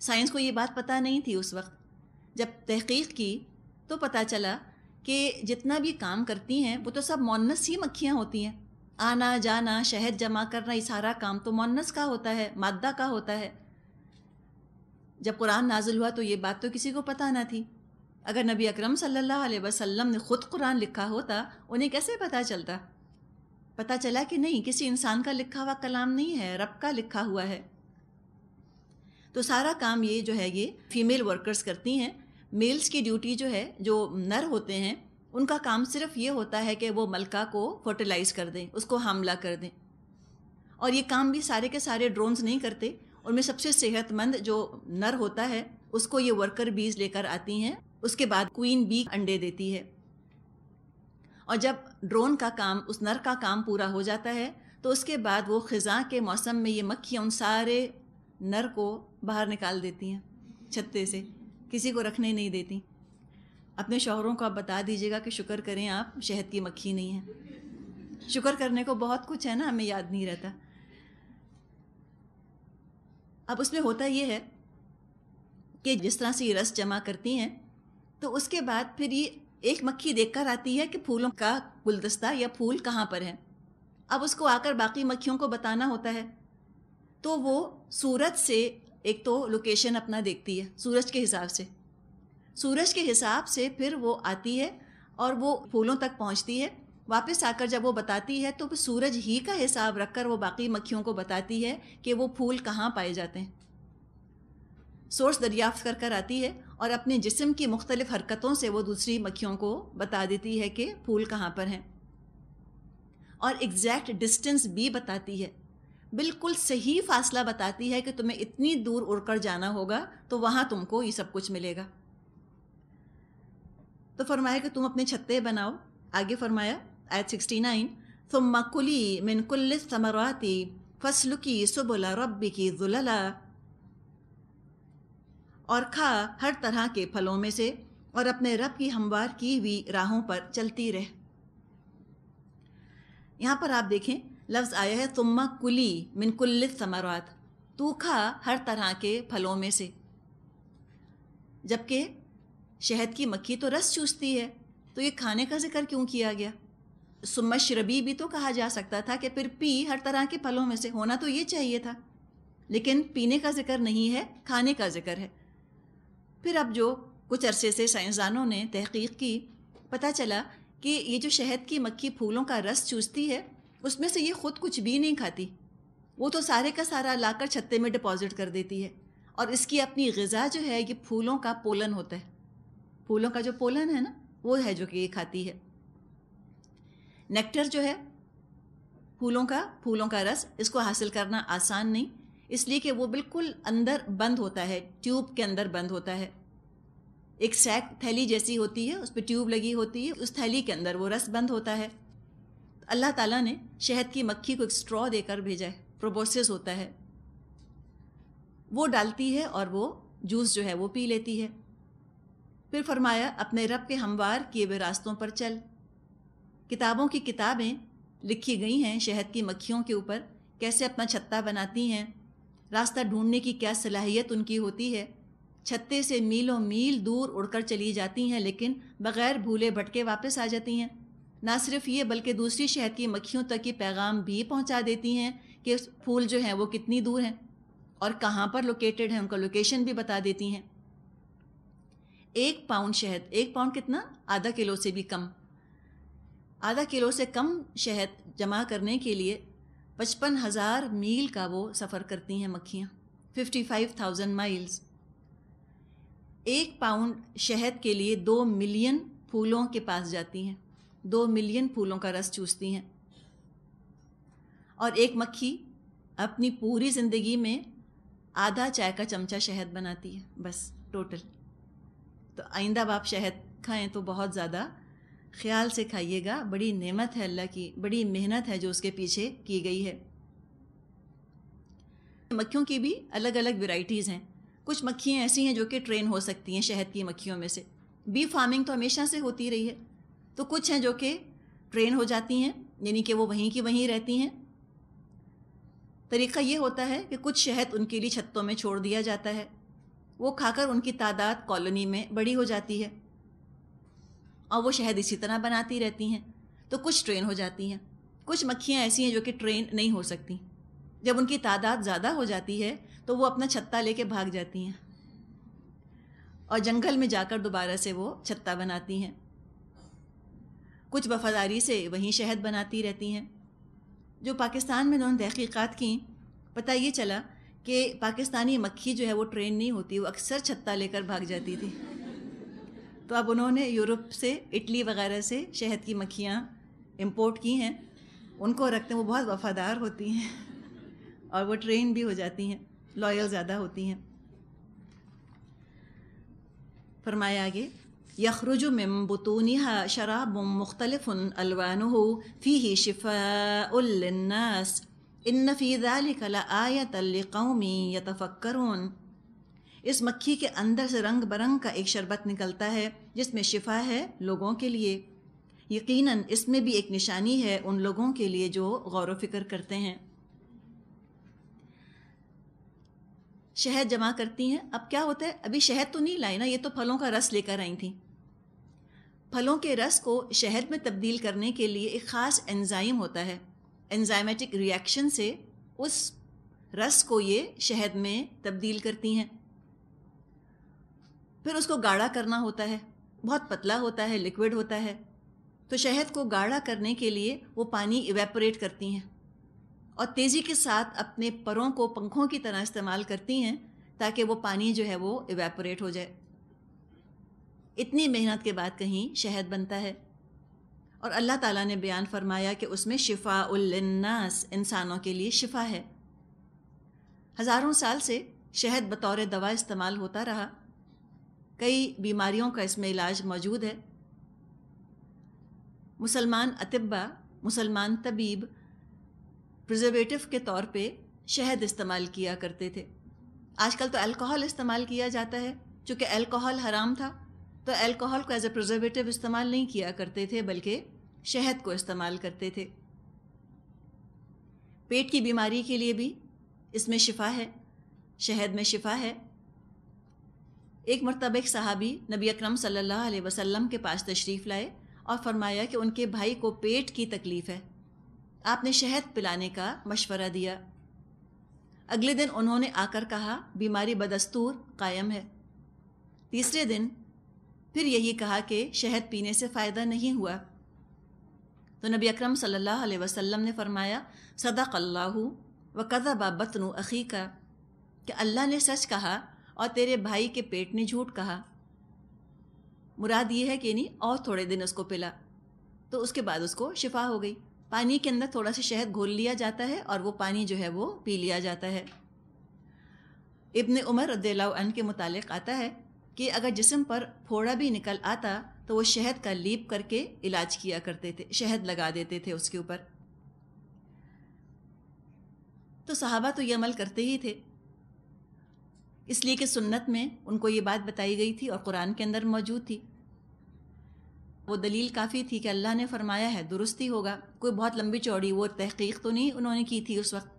سائنس کو یہ بات پتہ نہیں تھی اس وقت، جب تحقیق کی تو پتہ چلا کہ جتنا بھی کام کرتی ہیں وہ تو سب مؤنث ہی مکھیاں ہوتی ہیں۔ آنا جانا، شہد جمع کرنا، یہ سارا کام تو مؤنث کا ہوتا ہے، مادہ کا ہوتا ہے۔ جب قرآن نازل ہوا تو یہ بات تو کسی کو پتہ نہ تھی۔ اگر نبی اکرم صلی اللہ علیہ وسلم نے خود قرآن لکھا ہوتا، انہیں کیسے پتہ چلتا؟ پتہ چلا کہ نہیں، کسی انسان کا لکھا ہوا کلام نہیں ہے، رب کا لکھا ہوا ہے۔ تو سارا کام یہ جو ہے یہ فیمیل ورکرز کرتی ہیں۔ میلز کی ڈیوٹی جو ہے، جو نر ہوتے ہیں، ان کا کام صرف یہ ہوتا ہے کہ وہ ملکہ کو فرٹیلائز کر دیں، اس کو حاملہ کر دیں۔ اور یہ کام بھی سارے کے سارے ڈرونز نہیں کرتے، ان میں سب سے صحت مند جو نر ہوتا ہے اس کو یہ ورکر بیز لے کر آتی ہیں، اس کے بعد کوئین بی انڈے دیتی ہے۔ اور جب ڈرون کا کام، اس نر کا کام پورا ہو جاتا ہے تو اس کے بعد وہ خزاں کے موسم میں یہ مکھیاں ان سارے نر کو باہر نکال دیتی ہیں چھتے سے، کسی کو رکھنے نہیں دیتی۔ اپنے شوہروں کو آپ بتا دیجیے گا کہ شکر کریں آپ شہد کی مکھی نہیں ہے. شکر کرنے کو بہت کچھ ہے نا، ہمیں یاد نہیں رہتا. اب اس میں ہوتا یہ ہے کہ جس طرح سے یہ رس جمع کرتی ہیں تو اس کے بعد پھر یہ ایک مکھی دیکھ کر آتی ہے کہ پھولوں کا گلدستہ یا پھول کہاں پر ہے. اب اس کو آ کر باقی مکھیوں کو بتانا ہوتا ہے. تو وہ سورج سے ایک تو لوکیشن اپنا دیکھتی ہے، سورج کے حساب سے. سورج کے حساب سے پھر وہ آتی ہے اور وہ پھولوں تک پہنچتی ہے. واپس آ کر جب وہ بتاتی ہے تو پھر سورج ہی کا حساب رکھ کر وہ باقی مکھیوں کو بتاتی ہے کہ وہ pھول کہاں پائے جاتے ہیں. سورس دریافت کر کر آتی ہے اور اپنے جسم کی مختلف حرکتوں سے وہ دوسری مکھیوں کو بتا دیتی ہے کہ پھول کہاں پر ہیں، اور ایگزیکٹ ڈسٹنس بھی بتاتی ہے. بالکل صحیح فاصلہ بتاتی ہے کہ تمہیں اتنی دور اڑ کر جانا ہوگا تو وہاں تم کو یہ سب کچھ ملے گا. تو فرمایا کہ تم اپنے چھتے بناؤ. آگے فرمایا آیت 69 ثم کلی من کل الثمرات فاسلکی سبل ربک ذللا، اور کھا ہر طرح کے پھلوں میں سے اور اپنے رب کی ہموار کی ہوئی راہوں پر چلتی رہ. یہاں پر آپ دیکھیں لفظ آیا ہے ثم کلی من کل الثمرات، تو کھا ہر طرح کے پھلوں میں سے. جبکہ شہد کی مکھی تو رس چوستی ہے، تو یہ کھانے کا ذکر کیوں کیا گیا؟ ثم اشربی بھی تو کہا جا سکتا تھا کہ پھر پی ہر طرح کے پھلوں میں سے، ہونا تو یہ چاہیے تھا. لیکن پینے کا ذکر نہیں ہے، کھانے کا ذکر ہے. پھر اب جو کچھ عرصے سے سائنسدانوں نے تحقیق کی، پتہ چلا کہ یہ جو شہد کی مکھی پھولوں کا رس چوستی ہے اس میں سے یہ خود کچھ بھی نہیں کھاتی. وہ تو سارے کا سارا لا کر چھتے میں ڈپازٹ کر دیتی ہے، اور اس کی اپنی غذا جو ہے یہ پھولوں کا پولن ہوتا ہے. پھولوں کا جو پولن ہے نا وہ ہے جو کہ یہ کھاتی ہے. نیکٹر جو ہے پھولوں کا رس، اس کو حاصل کرنا آسان نہیں، اس لیے کہ وہ بالکل اندر بند ہوتا ہے، ٹیوب کے اندر بند ہوتا ہے. ایک سیک تھیلی جیسی ہوتی ہے، اس پہ ٹیوب لگی ہوتی ہے، اس تھیلی کے اندر وہ رس بند ہوتا ہے. اللہ تعالیٰ نے شہد کی مکھی کو ایک اسٹرا دے کر بھیجا ہے، پروبوسس ہوتا ہے، وہ ڈالتی ہے اور وہ جوس جو ہے وہ پی لیتی ہے. پھر فرمایا اپنے رب کے ہموار کیے ہوئے راستوں پر چل. کتابوں کی کتابیں لکھی گئی ہیں شہد کی مکھیوں کے اوپر، کیسے اپنا چھتا بناتی ہیں، راستہ ڈھونڈنے کی کیا صلاحیت ان کی ہوتی ہے. چھتے سے میلوں میل دور اڑ کر چلی جاتی ہیں لیکن بغیر بھولے بھٹکے واپس آ جاتی ہیں. نہ صرف یہ بلکہ دوسری شہد کی مکھیوں تک یہ پیغام بھی پہنچا دیتی ہیں کہ پھول جو ہیں وہ کتنی دور ہیں اور کہاں پر لوکیٹڈ ہیں، ان کا لوکیشن بھی بتا دیتی ہیں. 1 پاؤنڈ شہد، 1 پاؤنڈ کتنا؟ آدھا کلو سے بھی کم. آدھا کلو سے کم شہد جمع کرنے کے لیے 55,000 میل کا وہ سفر کرتی ہیں مکھیاں، 55,000 مائلز. 1 پاؤنڈ شہد کے لیے 2 ملین پھولوں کے پاس جاتی ہیں، 2 ملین پھولوں کا رس چوستی ہیں. اور ایک مکھی اپنی پوری زندگی میں آدھا چائے کا چمچہ شہد بناتی ہے بس ٹوٹل. تو آئندہ اب آپ شہد کھائیں تو بہت زیادہ خیال سے کھائیے گا، بڑی نعمت ہے اللہ کی، بڑی محنت ہے جو اس کے پیچھے کی گئی ہے. مکھیوں کی بھی الگ الگ ورائٹیز ہیں. کچھ مکھیاں ایسی ہیں جو کہ ٹرین ہو سکتی ہیں شہد کی مکھیوں میں سے. بی فارمنگ تو ہمیشہ سے ہوتی رہی ہے، تو کچھ ہیں جو کہ ٹرین ہو جاتی ہیں، یعنی کہ وہ وہیں کی وہیں رہتی ہیں. طریقہ یہ ہوتا ہے کہ کچھ شہد ان کے لیے چھتوں میں چھوڑ دیا جاتا ہے، وہ کھا کر ان کی تعداد کالونی میں بڑی ہو جاتی ہے اور وہ شہد اسی طرح بناتی رہتی ہیں. تو کچھ ٹرین ہو جاتی ہیں. کچھ مکھیاں ایسی ہیں جو کہ ٹرین نہیں ہو سکتی. جب ان کی تعداد زیادہ ہو جاتی ہے تو وہ اپنا چھتا لے کے بھاگ جاتی ہیں اور جنگل میں جا کر دوبارہ سے وہ چھتا بناتی ہیں. کچھ وفاداری سے وہیں شہد بناتی رہتی ہیں. جو پاکستان میں انہوں نے تحقیقات کی، پتہ یہ چلا کہ پاکستانی مکھی جو ہے وہ ٹرین نہیں ہوتی، وہ اکثر چھتا لے کر بھاگ جاتی تھی. تو اب انہوں نے یورپ سے، اٹلی وغیرہ سے شہد کی مکھیاں امپورٹ کی ہیں، ان کو رکھتے ہیں. وہ بہت وفادار ہوتی ہیں اور وہ ٹرین بھی ہو جاتی ہیں، لائل زیادہ ہوتی ہیں. فرمایا آگے یخرج من بطونها شراب مختلف الوانه فيه شفاء للناس ان في ذلك لآیۃ لقوم یتفکرون. اس مکھی کے اندر سے رنگ برنگ کا ایک شربت نکلتا ہے جس میں شفا ہے لوگوں کے لیے. یقیناً اس میں بھی ایک نشانی ہے ان لوگوں کے لیے جو غور و فکر کرتے ہیں. شہد جمع کرتی ہیں. اب کیا ہوتا ہے، ابھی شہد تو نہیں لائی نا، یہ تو پھلوں کا رس لے کر آئی تھیں. پھلوں کے رس کو شہد میں تبدیل کرنے کے لیے ایک خاص انزائم ہوتا ہے. انزائمیٹک ری ایکشن سے اس رس کو یہ شہد میں تبدیل کرتی ہیں. پھر اس کو گاڑھا کرنا ہوتا ہے، بہت پتلا ہوتا ہے، لیکوڈ ہوتا ہے. تو شہد کو گاڑھا کرنے کے لیے وہ پانی ایویپوریٹ کرتی ہیں اور تیزی کے ساتھ اپنے پروں کو پنکھوں کی طرح استعمال کرتی ہیں تاکہ وہ پانی جو ہے وہ ایویپوریٹ ہو جائے. اتنی محنت کے بعد کہیں شہد بنتا ہے اور اللہ تعالیٰ نے بیان فرمایا کہ اس میں شفاء للناس، انسانوں کے لیے شفا ہے. ہزاروں سال سے شہد بطور دوا استعمال ہوتا رہا. کئی بیماریوں کا اس میں علاج موجود ہے. مسلمان اطباء، مسلمان طبیب پرزرویٹو کے طور پہ شہد استعمال کیا کرتے تھے. آج کل تو الکوہل استعمال کیا جاتا ہے. چونکہ الکوہل حرام تھا تو الکوہل کو ایز اے پرزرویٹو استعمال نہیں کیا کرتے تھے بلکہ شہد کو استعمال کرتے تھے. پیٹ کی بیماری کے لیے بھی اس میں شفا ہے، شہد میں شفا ہے. ایک مرتبہ ایک صحابی نبی اکرم صلی اللہ علیہ وسلم کے پاس تشریف لائے اور فرمایا کہ ان کے بھائی کو پیٹ کی تکلیف ہے. آپ نے شہد پلانے کا مشورہ دیا. اگلے دن انہوں نے آ کر کہا بیماری بدستور قائم ہے. تیسرے دن پھر یہی کہا کہ شہد پینے سے فائدہ نہیں ہوا. تو نبی اکرم صلی اللہ علیہ وسلم نے فرمایا صدق اللہ وکذب بطن اخیک، کہ اللہ نے سچ کہا اور تیرے بھائی کے پیٹ نے جھوٹ کہا. مراد یہ ہے کہ نہیں اور تھوڑے دن اس کو پلا تو اس کے بعد اس کو شفا ہو گئی. پانی کے اندر تھوڑا سا شہد گھول لیا جاتا ہے اور وہ پانی جو ہے وہ پی لیا جاتا ہے. ابن عمر رضی اللہ عنہ کے متعلق آتا ہے کہ اگر جسم پر پھوڑا بھی نکل آتا تو وہ شہد کا لیپ کر کے علاج کیا کرتے تھے، شہد لگا دیتے تھے اس کے اوپر. تو صحابہ تو یہ عمل کرتے ہی تھے، اس لیے کہ سنت میں ان کو یہ بات بتائی گئی تھی اور قرآن کے اندر موجود تھی. وہ دلیل کافی تھی کہ اللہ نے فرمایا ہے درستی ہوگا. کوئی بہت لمبی چوڑی وہ تحقیق تو نہیں انہوں نے کی تھی اس وقت،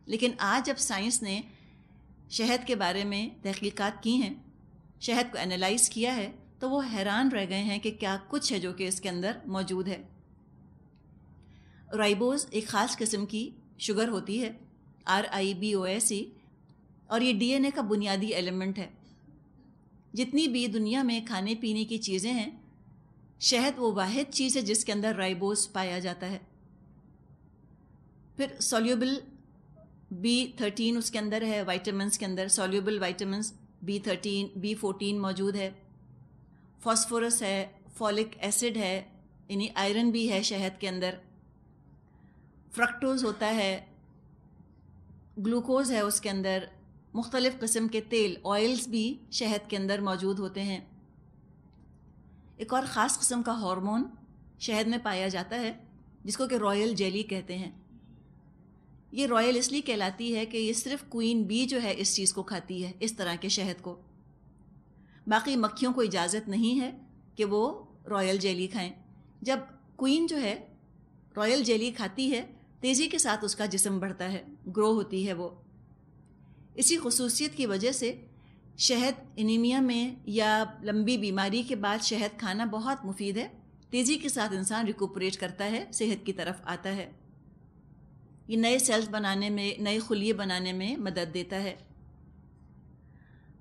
لیکن آج جب سائنس نے شہد کے بارے میں تحقیقات کی ہیں، شہد کو انالائز کیا ہے، تو وہ حیران رہ گئے ہیں کہ کیا کچھ ہے جو کہ اس کے اندر موجود ہے. رائبوز ایک خاص قسم کی شوگر ہوتی ہے، RIBOS، اور یہ DNA کا بنیادی ایلیمنٹ ہے. جتنی بھی دنیا میں کھانے پینے کی چیزیں ہیں، شہد وہ واحد چیز ہے جس کے اندر رائبوز پایا جاتا ہے. پھر سولیوبل B13 اس کے اندر ہے. وائٹامنس کے اندر سولیوبل وائٹامنس B13 B14 موجود ہے. فاسفورس ہے، فولک ایسڈ ہے، یعنی آئرن بھی ہے شہد کے اندر. فرکٹوز ہوتا ہے، گلوکوز ہے اس کے اندر. مختلف قسم کے تیل، آئلز بھی شہد کے اندر موجود ہوتے ہیں. ایک اور خاص قسم کا ہارمون شہد میں پایا جاتا ہے جس کو کہ رائل جیلی کہتے ہیں. یہ رائل اس لیے کہلاتی ہے کہ یہ صرف کوئین بی جو ہے اس چیز کو کھاتی ہے، اس طرح کے شہد کو. باقی مکھیوں کو اجازت نہیں ہے کہ وہ رائل جیلی کھائیں. جب کوئین جو ہے رائل جیلی کھاتی ہے، تیزی کے ساتھ اس کا جسم بڑھتا ہے، گرو ہوتی ہے وہ. اسی خصوصیت کی وجہ سے شہد انیمیا میں یا لمبی بیماری کے بعد شہد کھانا بہت مفید ہے. تیزی کے ساتھ انسان ریکوپریٹ کرتا ہے، صحت کی طرف آتا ہے. یہ نئے سیلز بنانے میں، نئے خلیے بنانے میں مدد دیتا ہے.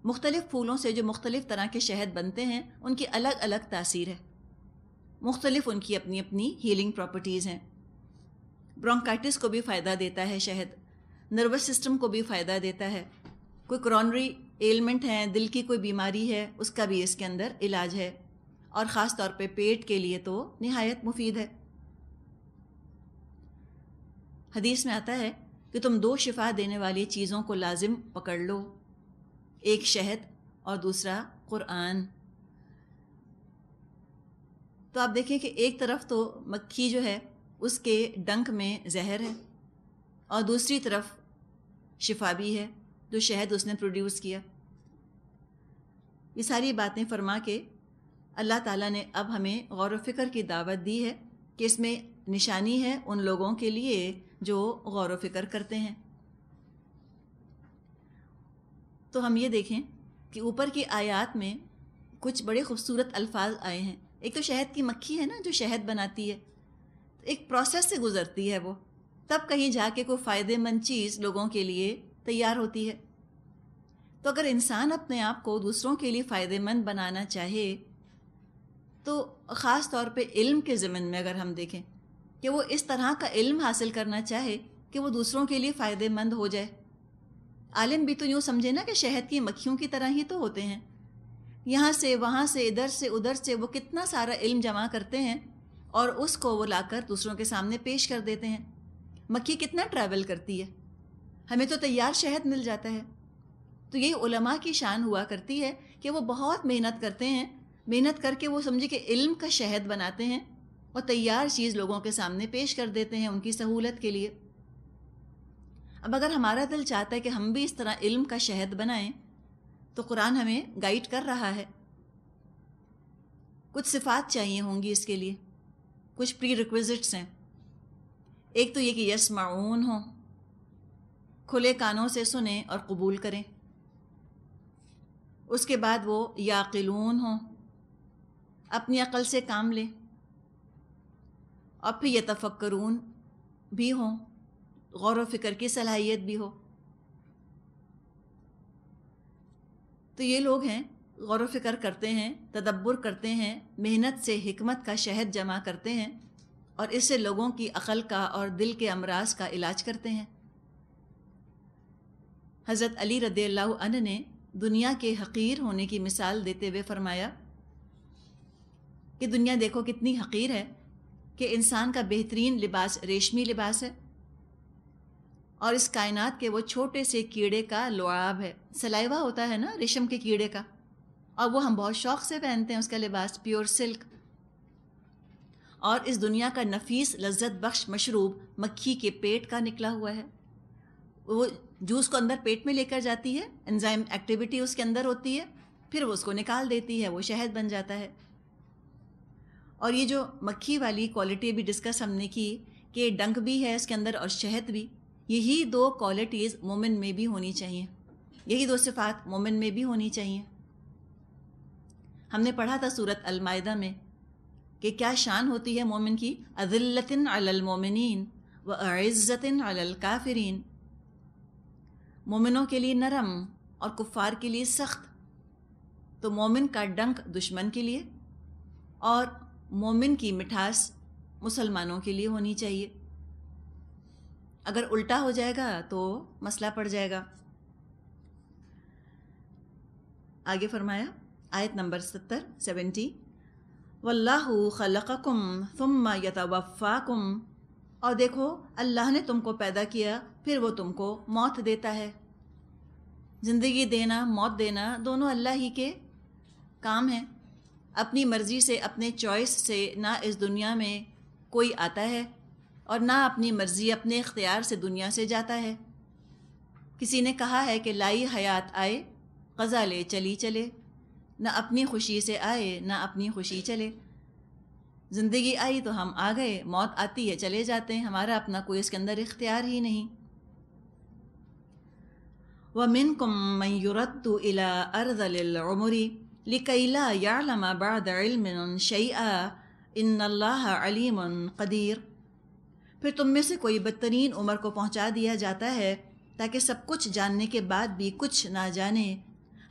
مختلف پھولوں سے جو مختلف طرح کے شہد بنتے ہیں ان کی الگ الگ تاثیر ہے، مختلف ان کی اپنی اپنی ہیلنگ پراپرٹیز ہیں. برونکائٹس کو بھی فائدہ دیتا ہے شہد، نروس سسٹم کو بھی فائدہ دیتا ہے. کوئی کرونری ایلمنٹ ہے، دل کی کوئی بیماری ہے، اس کا بھی اس کے اندر علاج ہے، اور خاص طور پہ پیٹ کے لیے تو نہایت مفید ہے. حدیث میں آتا ہے کہ تم دو شفا دینے والی چیزوں کو لازم پکڑ لو، ایک شہد اور دوسرا قرآن. تو آپ دیکھیں کہ ایک طرف تو مکھی جو ہے اس کے ڈنک میں زہر ہے اور دوسری طرف شفا بھی ہے جو شہد اس نے پروڈیوس کیا. یہ ساری باتیں فرما کے اللہ تعالیٰ نے اب ہمیں غور و فکر کی دعوت دی ہے کہ اس میں نشانی ہے ان لوگوں کے لیے جو غور و فکر کرتے ہیں۔ تو ہم یہ دیکھیں کہ اوپر کی آیات میں کچھ بڑے خوبصورت الفاظ آئے ہیں۔ ایک تو شہد کی مکھی ہے نا جو شہد بناتی ہے، ایک پروسیس سے گزرتی ہے وہ، تب کہیں جا کے کوئی فائدہ مند چیز لوگوں کے لیے تیار ہوتی ہے۔ تو اگر انسان اپنے آپ کو دوسروں کے لیے فائدہ مند بنانا چاہے تو خاص طور پہ علم کے ضمن میں اگر ہم دیکھیں کہ وہ اس طرح کا علم حاصل کرنا چاہے کہ وہ دوسروں کے لیے فائدہ مند ہو جائے۔ عالم بھی تو یوں سمجھے نا کہ شہد کی مکھیوں کی طرح ہی تو ہوتے ہیں، یہاں سے وہاں سے ادھر سے ادھر سے وہ کتنا سارا علم جمع کرتے ہیں اور اس کو وہ لا کر دوسروں کے سامنے پیش کر دیتے ہیں۔ مکھی کتنا ٹریول کرتی ہے، ہمیں تو تیار شہد مل جاتا ہے۔ تو یہی علماء کی شان ہوا کرتی ہے کہ وہ بہت محنت کرتے ہیں، محنت کر کے وہ سمجھے کہ علم کا شہد بناتے ہیں اور تیار چیز لوگوں کے سامنے پیش کر دیتے ہیں ان کی سہولت کے لیے۔ اب اگر ہمارا دل چاہتا ہے کہ ہم بھی اس طرح علم کا شہد بنائیں تو قرآن ہمیں گائیڈ کر رہا ہے۔ کچھ صفات چاہیے ہوں گی اس کے لیے، کچھ پری ریکویزٹس ہیں۔ ایک تو یہ کہ یسمعون ہوں، کھلے کانوں سے سنیں اور قبول کریں۔ اس کے بعد وہ یعقلون ہوں، اپنی عقل سے کام لیں، اور پھر یتفکرون بھی ہوں، غور و فکر کی صلاحیت بھی ہو۔ تو یہ لوگ ہیں غور و فکر کرتے ہیں، تدبر کرتے ہیں، محنت سے حکمت کا شہد جمع کرتے ہیں اور اس سے لوگوں کی عقل کا اور دل کے امراض کا علاج کرتے ہیں۔ حضرت علی رضی اللہ عنہ نے دنیا کے حقیر ہونے کی مثال دیتے ہوئے فرمایا کہ دنیا دیکھو کتنی حقیر ہے کہ انسان کا بہترین لباس ریشمی لباس ہے اور اس کائنات کے وہ چھوٹے سے کیڑے کا لعاب ہے، سلائیوا ہوتا ہے نا ریشم کے کیڑے کا، اور وہ ہم بہت شوق سے پہنتے ہیں اس کا لباس، پیور سلک۔ اور اس دنیا کا نفیس لذت بخش مشروب مکھی کے پیٹ کا نکلا ہوا ہے، وہ جوس کو اندر پیٹ میں لے کر جاتی ہے، انزائم ایکٹیویٹی اس کے اندر ہوتی ہے، پھر وہ اس کو نکال دیتی ہے، وہ شہد بن جاتا ہے۔ اور یہ جو مکھی والی کوالٹی بھی ڈسکس ہم نے کی کہ ڈنک بھی ہے اس کے اندر اور شہد بھی، یہی دو کوالٹیز مومن میں بھی ہونی چاہیے، یہی دو صفات مومن میں بھی ہونی چاہیے۔ ہم نے پڑھا تھا سورۃ المائدہ میں کہ کیا شان ہوتی ہے مومن کی، اذلۃ علی المومنین وعزۃ علی الکافرین، مومنوں کے لیے نرم اور کفار کے لیے سخت۔ تو مومن کا ڈنک دشمن کے لیے اور مومن کی مٹھاس مسلمانوں کے لیے ہونی چاہیے۔ اگر الٹا ہو جائے گا تو مسئلہ پڑ جائے گا۔ آگے فرمایا آیت نمبر 70 واللہ خلقکم ثم یتوفاکم، اور دیکھو اللہ نے تم کو پیدا کیا پھر وہ تم کو موت دیتا ہے۔ زندگی دینا موت دینا دونوں اللہ ہی کے کام ہیں۔ اپنی مرضی سے اپنے چوائس سے نہ اس دنیا میں کوئی آتا ہے اور نہ اپنی مرضی اپنے اختیار سے دنیا سے جاتا ہے۔ کسی نے کہا ہے کہ لائی حیات آئے قضا لے چلی چلے، نہ اپنی خوشی سے آئے نہ اپنی خوشی چلے۔ زندگی آئی تو ہم آ گئے، موت آتی ہے چلے جاتے ہیں، ہمارا اپنا کوئی اس کے اندر اختیار ہی نہیں۔ وَمِنْكُمْ مَنْ يُرَدُّ إِلَىٰ أَرْذَلِ الْعُمُرِ لِكَيْ لَا يَعْلَمَ بَعْدَ عِلْمٍ شَيْئًا إِنَّ اللَّهَ عَلِيمٌ قَدِيرٌ، پھر تم میں سے کوئی بدترین عمر کو پہنچا دیا جاتا ہے تاکہ سب کچھ جاننے کے بعد بھی کچھ نہ جانے۔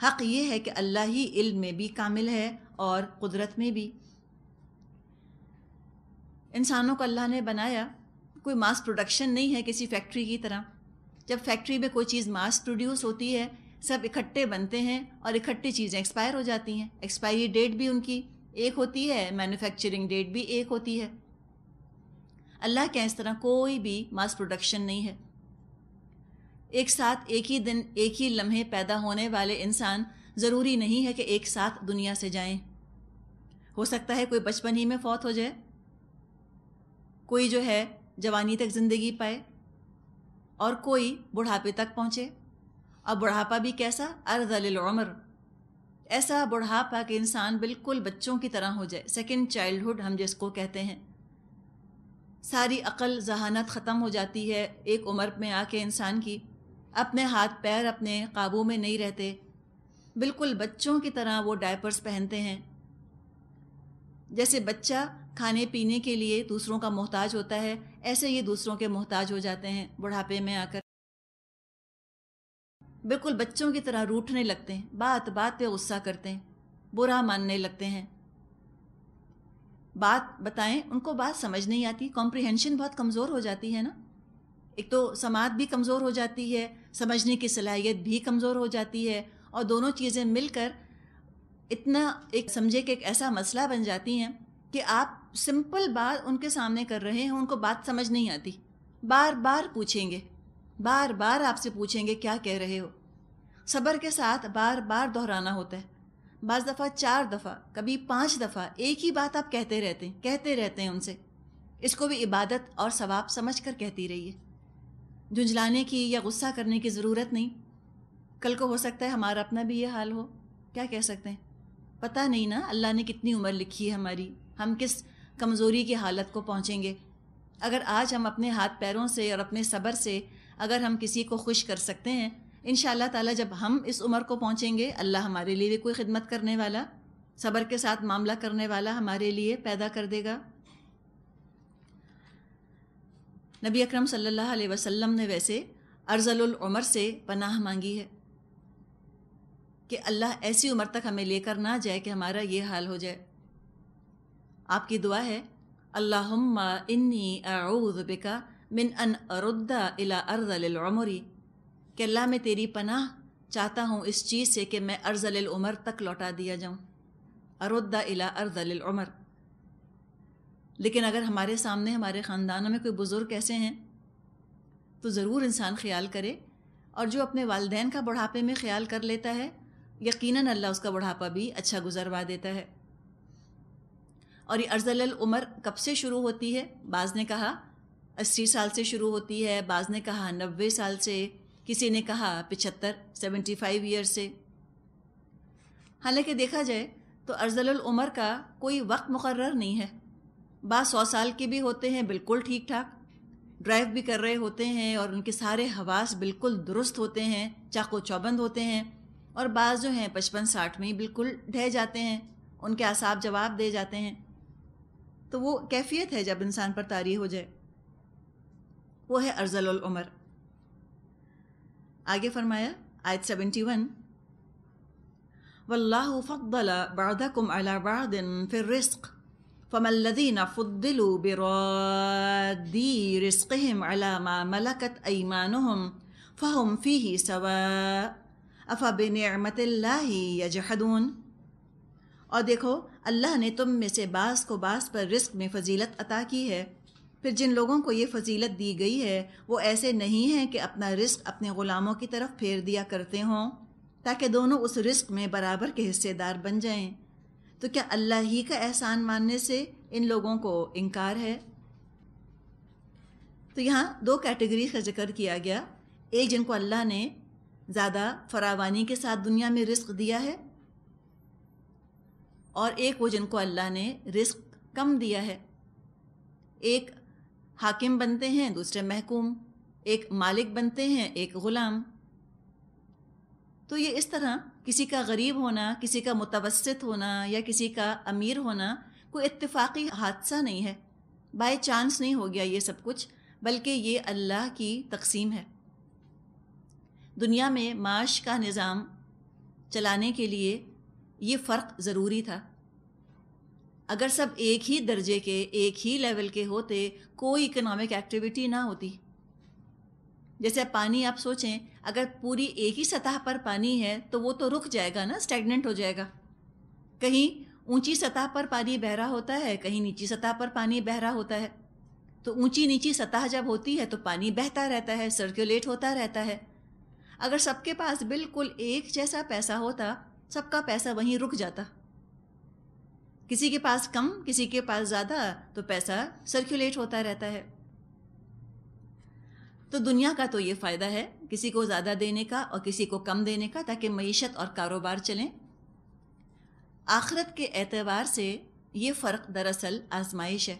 حق یہ ہے کہ اللہ ہی علم میں بھی کامل ہے اور قدرت میں بھی۔ انسانوں کو اللہ نے بنایا، کوئی ماس پروڈکشن نہیں ہے کسی فیکٹری کی طرح۔ جب فیکٹری میں کوئی چیز ماس پروڈیوس ہوتی ہے سب اکٹھے بنتے ہیں اور اکٹھی چیزیں ایکسپائر ہو جاتی ہیں، ایکسپائری ڈیٹ بھی ان کی ایک ہوتی ہے، مینوفیکچرنگ ڈیٹ بھی ایک ہوتی ہے۔ اللہ کے اس طرح کوئی بھی ماس پروڈکشن نہیں ہے۔ ایک ساتھ ایک ہی دن ایک ہی لمحے پیدا ہونے والے انسان ضروری نہیں ہے کہ ایک ساتھ دنیا سے جائیں۔ ہو سکتا ہے کوئی بچپن ہی میں فوت ہو جائے، کوئی جو ہے جوانی تک زندگی پائے اور کوئی بڑھاپے تک پہنچے، اور بڑھاپا بھی کیسا، ارذل العمر، ایسا بڑھاپا کہ انسان بالکل بچوں کی طرح ہو جائے، سیکنڈ چائلڈہڈ ہم جس کو کہتے ہیں. ساری عقل ذہانت ختم ہو جاتی ہے ایک عمر میں آ کے انسان کی، اپنے ہاتھ پیر اپنے قابو میں نہیں رہتے، بالکل بچوں کی طرح وہ ڈائپرز پہنتے ہیں. جیسے بچہ کھانے پینے کے لیے دوسروں کا محتاج ہوتا ہے، ایسے یہ دوسروں کے محتاج ہو جاتے ہیں بڑھاپے میں آ کر. بالکل بچوں کی طرح روٹھنے لگتے ہیں، بات بات پہ غصہ کرتے ہیں، برا ماننے لگتے ہیں. بات بتائیں ان کو بات سمجھ نہیں آتی، کمپریہنشن بہت کمزور ہو جاتی ہے نا. ایک تو سماعت بھی کمزور ہو جاتی ہے، سمجھنے کی صلاحیت بھی کمزور ہو جاتی ہے، اور دونوں چیزیں مل کر اتنا ایک سمجھے کہ ایک ایسا مسئلہ بن جاتی ہیں کہ آپ سمپل بات ان کے سامنے کر رہے ہیں، ان کو بات سمجھ نہیں آتی، بار بار پوچھیں گے، بار بار آپ سے پوچھیں گے کیا کہہ رہے ہو. صبر کے ساتھ بار بار دہرانا ہوتا ہے، بعض دفعہ 4 دفعہ، کبھی 5 دفعہ ایک ہی بات آپ کہتے رہتے ہیں ان سے. اس کو بھی عبادت اور ثواب سمجھ کر کہتی رہیے. جھنجھلانے کی یا غصہ کرنے کی ضرورت نہیں. کل کو ہو سکتا ہے ہمارا اپنا بھی یہ حال ہو، کیا کہہ سکتے ہیں، پتہ نہیں نا اللہ نے کتنی عمر لکھی ہے ہماری، ہم کس کمزوری کی حالت کو پہنچیں گے. اگر آج ہم اپنے ہاتھ پیروں سے اور اپنے صبر سے اگر ہم کسی کو خوش کر سکتے ہیں، انشاءاللہ تعالیٰ جب ہم اس عمر کو پہنچیں گے اللہ ہمارے لیے بھی کوئی خدمت کرنے والا، صبر کے ساتھ معاملہ کرنے والا ہمارے لیے پیدا کر دے گا. نبی اکرم صلی اللہ علیہ وسلم نے ویسے ارذل العمر سے پناہ مانگی ہے کہ اللہ ایسی عمر تک ہمیں لے کر نہ جائے کہ ہمارا یہ حال ہو جائے. آپ کی دعا ہے اللہم انی اعوذ بک من ان ارد الی ارذل العمر، کہ اللہ میں تیری پناہ چاہتا ہوں اس چیز سے کہ میں ارذل العمر تک لوٹا دیا جاؤں، ارد الی ارذل العمر. لیکن اگر ہمارے سامنے ہمارے خاندانوں میں کوئی بزرگ ایسے ہیں تو ضرور انسان خیال کرے، اور جو اپنے والدین کا بڑھاپے میں خیال کر لیتا ہے یقیناً اللہ اس کا بڑھاپا بھی اچھا گزروا دیتا ہے. اور یہ ارذل العمر کب سے شروع ہوتی ہے؟ بعض نے کہا 80 سال سے شروع ہوتی ہے، بعض نے کہا 90 سال سے، کسی نے کہا 75 ایئر سے. حالانکہ دیکھا جائے تو ارذل العمر کا کوئی وقت مقرر نہیں ہے. بعض 100 سال کے بھی ہوتے ہیں بالکل ٹھیک ٹھاک، ڈرائیو بھی کر رہے ہوتے ہیں اور ان کے سارے حواس بالکل درست ہوتے ہیں، چاق و چوبند ہوتے ہیں. اور بعض جو ہیں 55-60 میں ہی بالکل ڈھہ جاتے ہیں، ان کے اعصاب جواب دے جاتے ہیں. تو وہ کیفیت ہے جب انسان پر طاری ہو جائے، وہ ہے ارذل العمر. آگے فرمایا آیت 71، واللہ فضل بعضکم علی بعض فی الرزق فما الذین فضلوا برادی رزقهم علی ما ملکت ایمانهم فهم فیہ سواء افبنعمت اللہ یجحدون. اور دیکھو اللہ نے تم میں سے بعض کو بعض پر رزق میں فضیلت عطا کی ہے، پھر جن لوگوں کو یہ فضیلت دی گئی ہے وہ ایسے نہیں ہیں کہ اپنا رزق اپنے غلاموں کی طرف پھیر دیا کرتے ہوں تاکہ دونوں اس رزق میں برابر کے حصے دار بن جائیں. تو کیا اللہ ہی کا احسان ماننے سے ان لوگوں کو انکار ہے؟ تو یہاں 2 کیٹیگری کا ذکر کیا گیا، ایک جن کو اللہ نے زیادہ فراوانی کے ساتھ دنیا میں رزق دیا ہے، اور ایک وہ جن کو اللہ نے رزق کم دیا ہے. ایک حاکم بنتے ہیں دوسرے محکوم، ایک مالک بنتے ہیں ایک غلام. تو یہ اس طرح کسی کا غریب ہونا، کسی کا متوسط ہونا یا کسی کا امیر ہونا کوئی اتفاقی حادثہ نہیں ہے، بائی چانس نہیں ہو گیا یہ سب کچھ، بلکہ یہ اللہ کی تقسیم ہے. دنیا میں معاش کا نظام چلانے کے لیے یہ فرق ضروری تھا. اگر سب ایک ہی درجے کے ایک ہی لیول کے ہوتے کوئی اکنامک ایکٹیویٹی نہ ہوتی. جیسے پانی آپ سوچیں، اگر پوری ایک ہی سطح پر پانی ہے تو وہ تو رک جائے گا نا، اسٹیگننٹ ہو جائے گا. کہیں اونچی سطح پر پانی بہہ رہا ہوتا ہے، کہیں نیچی سطح پر پانی بہہ رہا ہوتا ہے. تو اونچی نیچی سطح جب ہوتی ہے تو پانی بہتا رہتا ہے، سرکولیٹ ہوتا رہتا ہے. اگر سب کے پاس بالکل ایک جیسا پیسہ ہوتا، سب کا پیسہ وہیں رک جاتا. کسی کے پاس کم کسی کے پاس زیادہ تو پیسہ سرکولیٹ ہوتا رہتا ہے. تو دنیا کا تو یہ فائدہ ہے کسی کو زیادہ دینے کا اور کسی کو کم دینے کا، تاکہ معیشت اور کاروبار چلیں. آخرت کے اعتبار سے یہ فرق دراصل آزمائش ہے۔